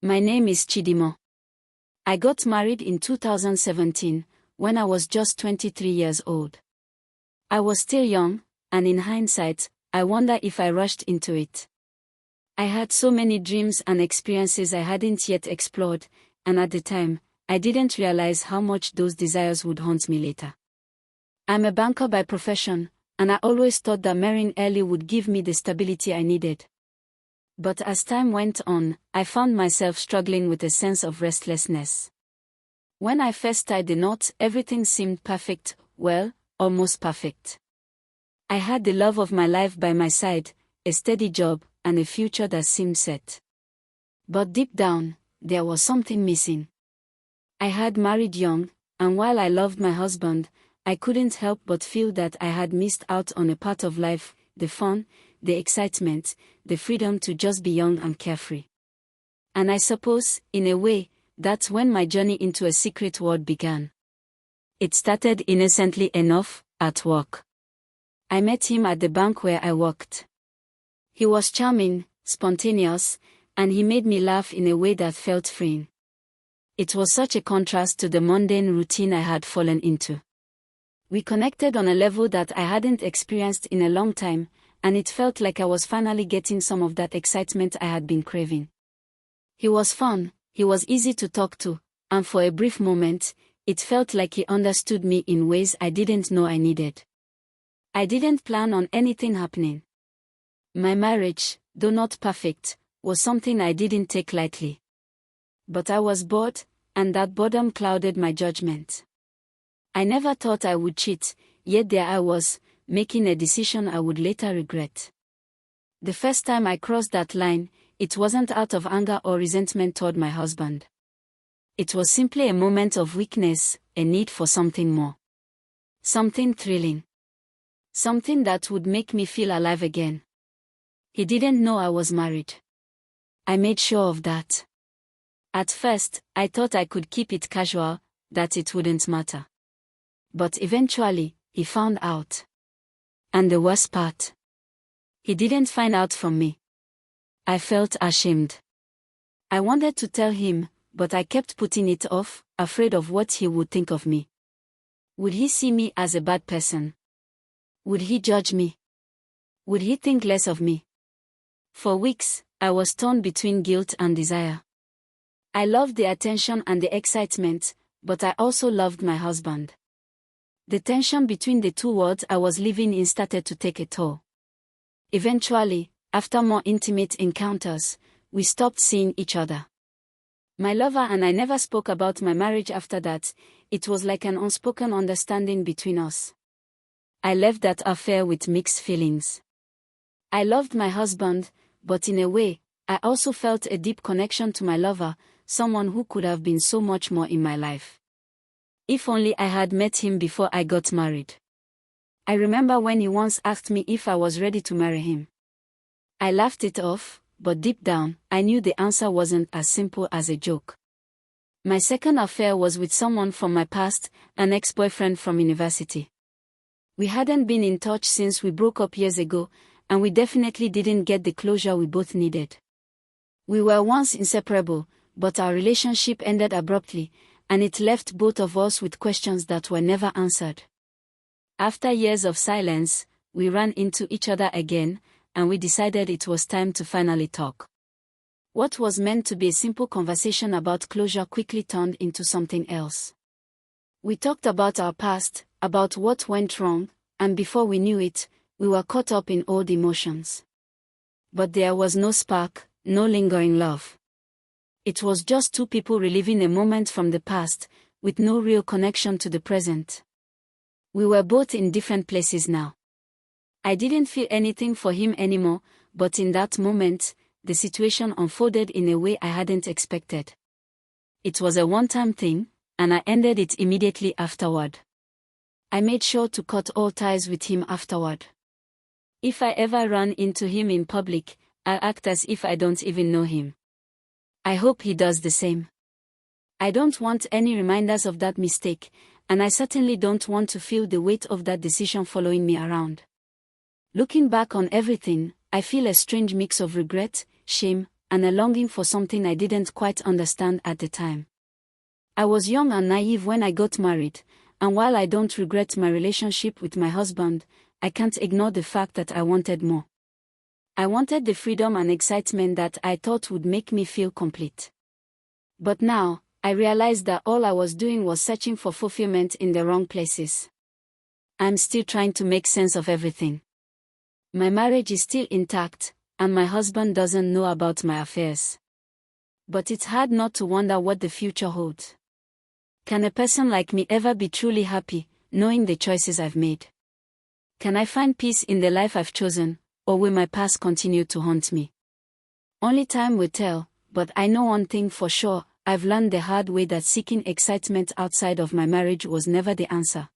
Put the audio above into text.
My name is Chidimo. I got married in 2017, when I was just 23 years old. I was still young, and in hindsight, I wonder if I rushed into it. I had so many dreams and experiences I hadn't yet explored, and at the time, I didn't realize how much those desires would haunt me later. I'm a banker by profession, and I always thought that marrying early would give me the stability I needed. But as time went on, I found myself struggling with a sense of restlessness. When I first tied the knot, everything seemed perfect, well, almost perfect. I had the love of my life by my side, a steady job, and a future that seemed set. But deep down, there was something missing. I had married young, and while I loved my husband, I couldn't help but feel that I had missed out on a part of life, the fun, the excitement, the freedom to just be young and carefree. And I suppose, in a way, that's when my journey into a secret world began. It started innocently enough, at work. I met him at the bank where I worked. He was charming, spontaneous, and he made me laugh in a way that felt freeing. It was such a contrast to the mundane routine I had fallen into. We connected on a level that I hadn't experienced in a long time, and it felt like I was finally getting some of that excitement I had been craving. He was fun, he was easy to talk to, and for a brief moment, it felt like he understood me in ways I didn't know I needed. I didn't plan on anything happening. My marriage, though not perfect, was something I didn't take lightly. But I was bored, and that boredom clouded my judgment. I never thought I would cheat, yet there I was, making a decision I would later regret. The first time I crossed that line, it wasn't out of anger or resentment toward my husband. It was simply a moment of weakness, a need for something more. Something thrilling. Something that would make me feel alive again. He didn't know I was married. I made sure of that. At first, I thought I could keep it casual, that it wouldn't matter. But eventually, he found out. And the worst part, he didn't find out from me. I felt ashamed. I wanted to tell him, but I kept putting it off, afraid of what he would think of me. Would he see me as a bad person? Would he judge me? Would he think less of me? For weeks, I was torn between guilt and desire. I loved the attention and the excitement, but I also loved my husband. The tension between the two worlds I was living in started to take a toll. Eventually, after more intimate encounters, we stopped seeing each other. My lover and I never spoke about my marriage after that. It was like an unspoken understanding between us. I left that affair with mixed feelings. I loved my husband, but in a way, I also felt a deep connection to my lover, someone who could have been so much more in my life. If only I had met him before I got married. I remember when he once asked me if I was ready to marry him. I laughed it off, but deep down, I knew the answer wasn't as simple as a joke. My second affair was with someone from my past, an ex-boyfriend from university. We hadn't been in touch since we broke up years ago, and we definitely didn't get the closure we both needed. We were once inseparable, but our relationship ended abruptly, and it left both of us with questions that were never answered. After years of silence, we ran into each other again, and we decided it was time to finally talk. What was meant to be a simple conversation about closure quickly turned into something else. We talked about our past, about what went wrong, and before we knew it, we were caught up in old emotions. But there was no spark, no lingering love. It was just two people reliving a moment from the past, with no real connection to the present. We were both in different places now. I didn't feel anything for him anymore, but in that moment, the situation unfolded in a way I hadn't expected. It was a one-time thing, and I ended it immediately afterward. I made sure to cut all ties with him afterward. If I ever run into him in public, I'll act as if I don't even know him. I hope he does the same. I don't want any reminders of that mistake, and I certainly don't want to feel the weight of that decision following me around. Looking back on everything, I feel a strange mix of regret, shame, and a longing for something I didn't quite understand at the time. I was young and naive when I got married, and while I don't regret my relationship with my husband, I can't ignore the fact that I wanted more. I wanted the freedom and excitement that I thought would make me feel complete. But now, I realized that all I was doing was searching for fulfillment in the wrong places. I'm still trying to make sense of everything. My marriage is still intact, and my husband doesn't know about my affairs. But it's hard not to wonder what the future holds. Can a person like me ever be truly happy, knowing the choices I've made? Can I find peace in the life I've chosen, or will my past continue to haunt me? Only time will tell, but I know one thing for sure: I've learned the hard way that seeking excitement outside of my marriage was never the answer.